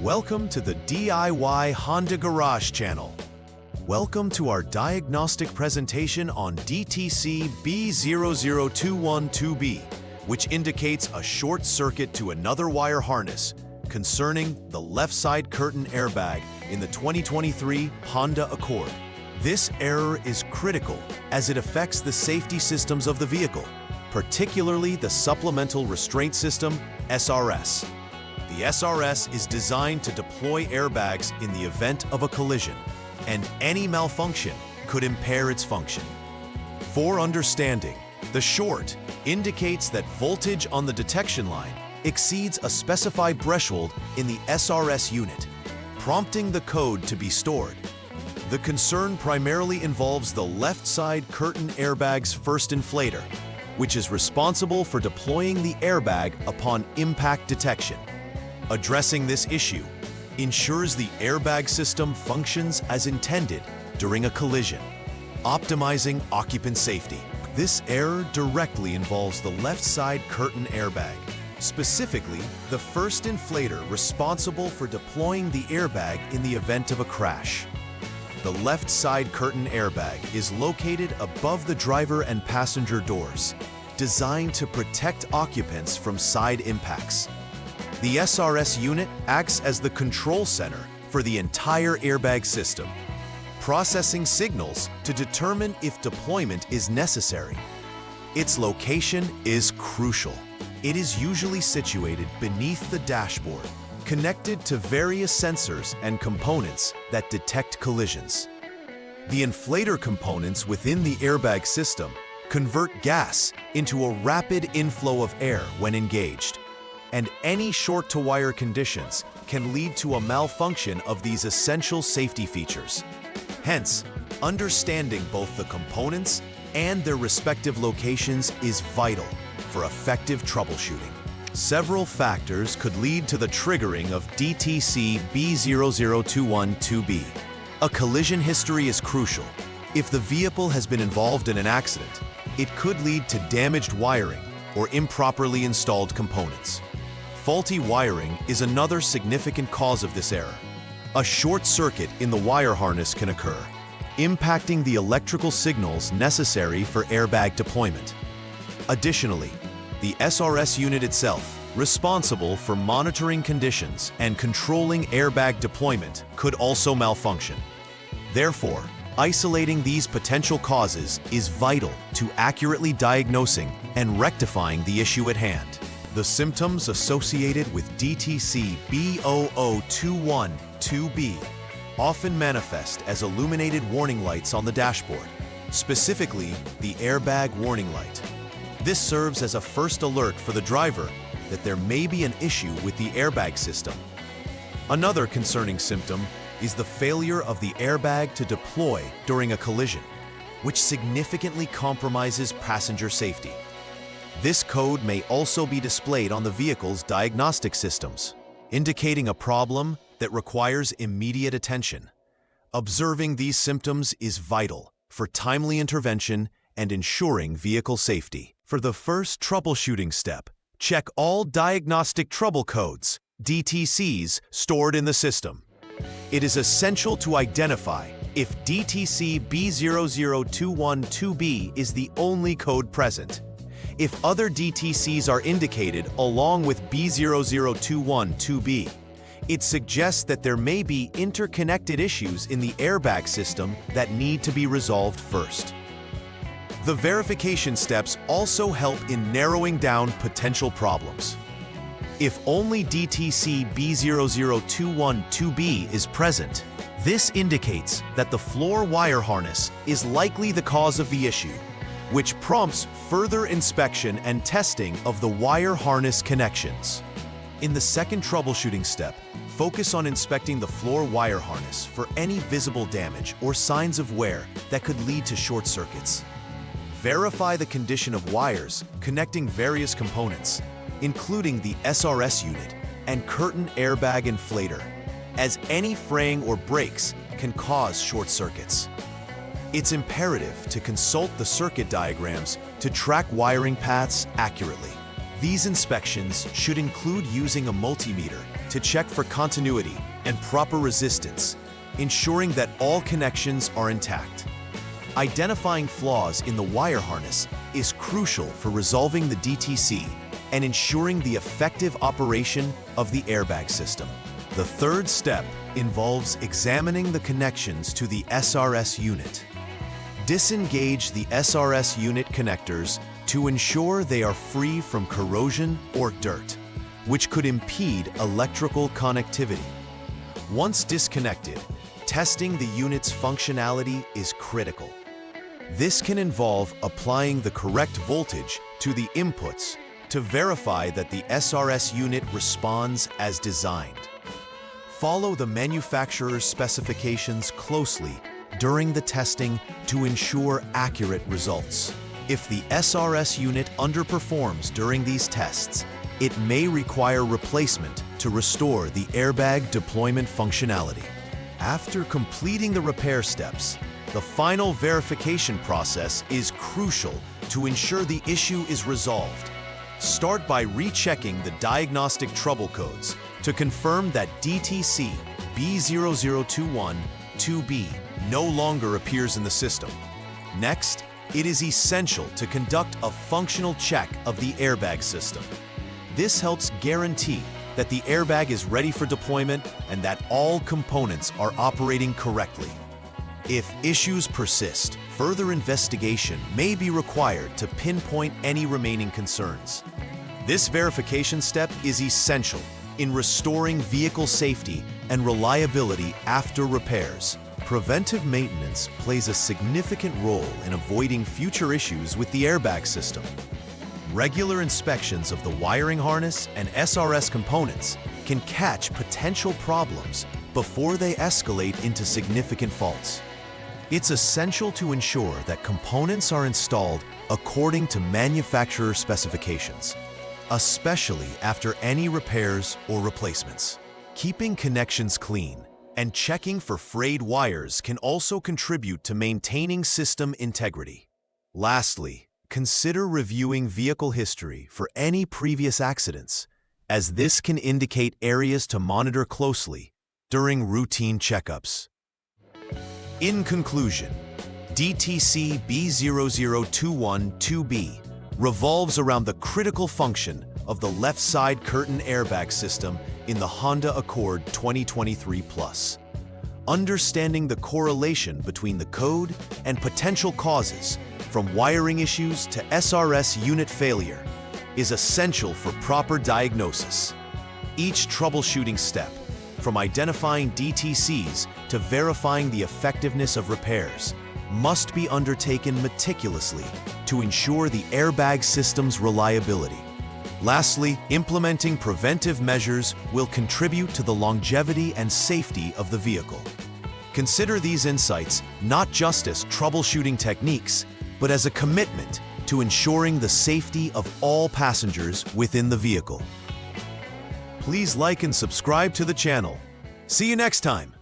Welcome to the DIY Honda Garage channel. Welcome to our diagnostic presentation on DTC B0021-2B, which indicates a short circuit to another wire harness concerning the left side curtain airbag in the 2023 Honda Accord. This error is critical as it affects the safety systems of the vehicle, particularly the supplemental restraint system, SRS. The SRS is designed to deploy airbags in the event of a collision, and any malfunction could impair its function. For understanding, the short indicates that voltage on the detection line exceeds a specified threshold in the SRS unit, prompting the code to be stored. The concern primarily involves the left side curtain airbag's first inflator, which is responsible for deploying the airbag upon impact detection. Addressing this issue ensures the airbag system functions as intended during a collision, optimizing occupant safety. This error directly involves the left side curtain airbag, specifically the first inflator responsible for deploying the airbag in the event of a crash. The left side curtain airbag is located above the driver and passenger doors, designed to protect occupants from side impacts. The SRS unit acts as the control center for the entire airbag system, processing signals to determine if deployment is necessary. Its location is crucial. It is usually situated beneath the dashboard, connected to various sensors and components that detect collisions. The inflator components within the airbag system convert gas into a rapid inflow of air when engaged, and any short-to-wire conditions can lead to a malfunction of these essential safety features. Hence, understanding both the components and their respective locations is vital for effective troubleshooting. Several factors could lead to the triggering of DTC B0021-2B. A collision history is crucial. If the vehicle has been involved in an accident, it could lead to damaged wiring or improperly installed components. Faulty wiring is another significant cause of this error. A short circuit in the wire harness can occur, impacting the electrical signals necessary for airbag deployment. Additionally, the SRS unit itself, responsible for monitoring conditions and controlling airbag deployment, could also malfunction. Therefore, isolating these potential causes is vital to accurately diagnosing and rectifying the issue at hand. The symptoms associated with DTC B0021-2B often manifest as illuminated warning lights on the dashboard, specifically the airbag warning light. This serves as a first alert for the driver that there may be an issue with the airbag system. Another concerning symptom is the failure of the airbag to deploy during a collision, which significantly compromises passenger safety. This code may also be displayed on the vehicle's diagnostic systems, indicating a problem that requires immediate attention. Observing these symptoms is vital for timely intervention and ensuring vehicle safety. For the first troubleshooting step, check all Diagnostic Trouble Codes, DTCs, stored in the system. It is essential to identify if DTC B0021-2B is the only code present. If other DTCs are indicated along with B0021-2B, it suggests that there may be interconnected issues in the airbag system that need to be resolved first. The verification steps also help in narrowing down potential problems. If only DTC B0021-2B is present, this indicates that the floor wire harness is likely the cause of the issue, which prompts further inspection and testing of the wire harness connections. In the second troubleshooting step, focus on inspecting the floor wire harness for any visible damage or signs of wear that could lead to short circuits. Verify the condition of wires connecting various components, including the SRS unit and curtain airbag inflator, as any fraying or breaks can cause short circuits. It's imperative to consult the circuit diagrams to track wiring paths accurately. These inspections should include using a multimeter to check for continuity and proper resistance, ensuring that all connections are intact. Identifying flaws in the wire harness is crucial for resolving the DTC and ensuring the effective operation of the airbag system. The third step involves examining the connections to the SRS unit. Disengage the SRS unit connectors to ensure they are free from corrosion or dirt, which could impede electrical connectivity. Once disconnected, testing the unit's functionality is critical. This can involve applying the correct voltage to the inputs to verify that the SRS unit responds as designed. Follow the manufacturer's specifications closely during the testing to ensure accurate results. If the SRS unit underperforms during these tests, it may require replacement to restore the airbag deployment functionality. After completing the repair steps, the final verification process is crucial to ensure the issue is resolved. Start by rechecking the Diagnostic Trouble Codes to confirm that DTC B0021-2B no longer appears in the system. Next, it is essential to conduct a functional check of the airbag system. This helps guarantee that the airbag is ready for deployment and that all components are operating correctly. If issues persist, further investigation may be required to pinpoint any remaining concerns. This verification step is essential in restoring vehicle safety and reliability after repairs. Preventive maintenance plays a significant role in avoiding future issues with the airbag system. Regular inspections of the wiring harness and SRS components can catch potential problems before they escalate into significant faults. It's essential to ensure that components are installed according to manufacturer specifications, especially after any repairs or replacements. Keeping connections clean and checking for frayed wires can also contribute to maintaining system integrity. Lastly, consider reviewing vehicle history for any previous accidents, as this can indicate areas to monitor closely during routine checkups. In conclusion, DTC B0021-2B revolves around the critical function of the left side curtain airbag system in the Honda Accord 2023 Plus. Understanding the correlation between the code and potential causes, from wiring issues to SRS unit failure, is essential for proper diagnosis. Each troubleshooting step, from identifying DTCs to verifying the effectiveness of repairs, must be undertaken meticulously to ensure the airbag system's reliability. Lastly, implementing preventive measures will contribute to the longevity and safety of the vehicle. Consider these insights not just as troubleshooting techniques, but as a commitment to ensuring the safety of all passengers within the vehicle. Please like and subscribe to the channel. See you next time.